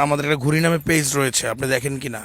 আমাদের একটা ঘুরি নামে পেজ রয়েছে, আপনি দেখেন কিনা?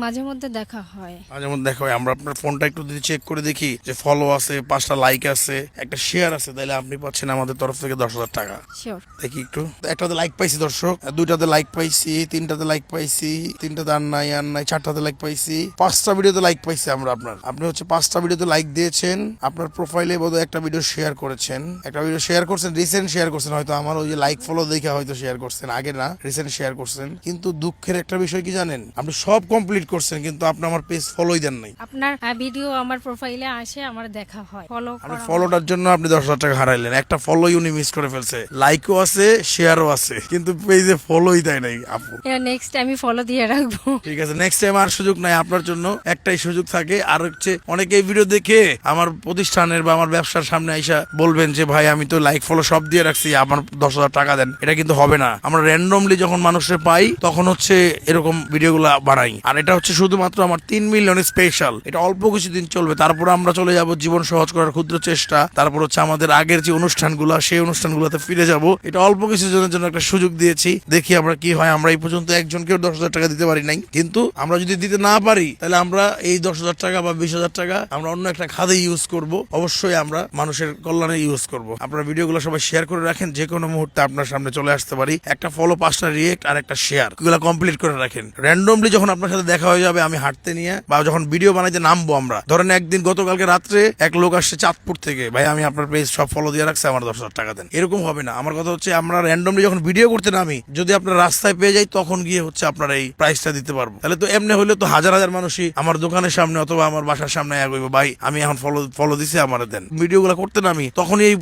মাঝে মধ্যে দেখা হয়। মাঝে মধ্যে দেখা হয়। আমরা আপনার ফোনটা একটু যদি চেক করে দেখি যে ফলো আছে, 5টা লাইক আছে, একটা শেয়ার আছে, তাহলে আপনি পাচ্ছেন আমাদের তরফ থেকে 10,000 টাকা। শিওর। দেখি একটু। একটাতে লাইক পাইছি দর্শক, 2টাতে লাইক পাইছি, 3টাতে লাইক পাইছি, 3টাতে আর নাই, 4টাতে লাইক পাইছি, 5টা ভিডিওতে লাইক পাইছি আমরা আপনার। আপনি হচ্ছে 5টা ভিডিওতে লাইক দিয়েছেন, আপনার প্রোফাইলে বোধহয় একটা ভিডিও শেয়ার করেছেন, একটা ভিডিও শেয়ার করছেন, রিসেন্ট শেয়ার করছেন, হয়তো আমার ওই যে লাইক ফলো দেখে হয়তো শেয়ার করছেন, আগে না, রিসেন্ট শেয়ার করছেন। কিন্তু দুঃখের একটা বিষয় কি জানেন, আপনি সব কমপ্লিট করছেন কিন্তু আপনি আমার পেজ ফলোই দেন নাই। আপনার ভিডিও আমার প্রোফাইলে আসে, আমার দেখা হয়, ফলো আপনি করা হয়। ফলোটার জন্য আপনি 10,000 টাকা হারাইলেন। একটা ফলোই উনি মিস করে ফেলছে, লাইকও আছে, শেয়ারও আছে, কিন্তু পেজে ফলোই দেয় নাই আপু। নেক্সট আমি ফলো দিয়ে রাখবো। ঠিক আছে, নেক্সট টাইম আর সুযোগ নাই আপনার জন্য, একটাই সুযোগ থাকে। আর হচ্ছে অনেকেই ভিডিও দেখে আমার প্রতিষ্ঠানের বা আমার ব্যবসার সামনে আইসা বলবেন যে ভাই আমি তো লাইক ফলো সব দিয়ে রাখছি, আমার 10,000 টাকা দেন। এটা কিন্তু হবে না। আমরা র্যান্ডমলি যখন মানুষের পাই তখন হচ্ছে এরকম ভিডিওগুলো বানাই। আর এটা হচ্ছে শুধুমাত্র আমার 3 মিলিয়ন স্পেশাল। এটা অল্প কিছুদিন চলবে, তারপর আমরা চলে যাব জীবন সহজ করার ক্ষুদ্র চেষ্টা, তারপর হচ্ছে আমাদের আগের যে অনুষ্ঠানগুলো সেই অনুষ্ঠানগুলোতে ফিরে যাব। এটা অল্প কিছুজনের জন্য একটা সুযোগ দিয়েছি, দেখি আমরা কি হয়। আমরা এই পর্যন্ত একজনকেও 10,000 টাকা দিতে পারি নাই, কিন্তু আমরা যদি দিতে না পারি তাহলে আমরা এই 10,000 টাকা বা 20,000 টাকা আমরা অন্য একটা খাতে ইউজ করব। অবশ্যই আমরা মানুষের কল্যাণে ইউজ করব। আপনার ভিডিওগুলো সবাই শেয়ার করে রাখেন, যে কোনো মুহূর্তে আপনার সামনে চলে আসতে পারি। একটা ফলো, 5টা রিয়েক্ট আর একটা শেয়ার, এগুলো কমপ্লিট করে রাখেন। র্যান্ডমলি যখন আপনার সাথে দেখা হয়ে যাবে, আমি হাঁটতে নিয়ে বা যখন ভিডিও বানাইতে নামবো, আমরা ধরেন একদিন গতকালকে রাত্রে এক লোক আসছে চাঁদপুর থেকে, ভাই আমি আপনার পেজ সব ফলো দিয়ে রাখছি, আমার 10,000 টাকা দেন, এরকম হবে না। আমার কথা হচ্ছে আমরা র্যান্ডমলি যখন ভিডিও করতে নামি, যদি আপনার রাস্তায় পেয়ে যাই তখন গিয়ে হচ্ছে আপনার এই প্রাইসটা দিতে পারবো। তাহলে তো এমনি হলে তো হাজার হাজার মানুষই আমার দোকানের সামনে অথবা আমার বাসার সামনে আগে ভাই আমি এখন ফলো দিছি, আমার দেন। ভিডিওগুলো করতে নামি তখনই এই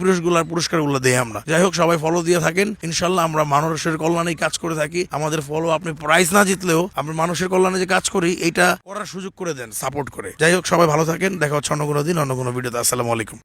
পুরস্কারগুলো দেই আমরা। যাই হোক, সবাই ফলো দিয়ে থাকেন, ইনশাল্লাহ আমরা মানুষের কল্যাণেই কাজ করে থাকি। আমাদের ফলো আপনি প্রাইজ না জিতলেও আমরা মানুষের কল্যাণে যে কাজ করি এটা করার সুযোগ করে দেন, সাপোর্ট করে। যাই হোক, সবাই ভালো থাকেন, দেখা হচ্ছে অন্য কোনো দিন অন্য কোনো ভিডিওতে। আসসালামু আলাইকুম।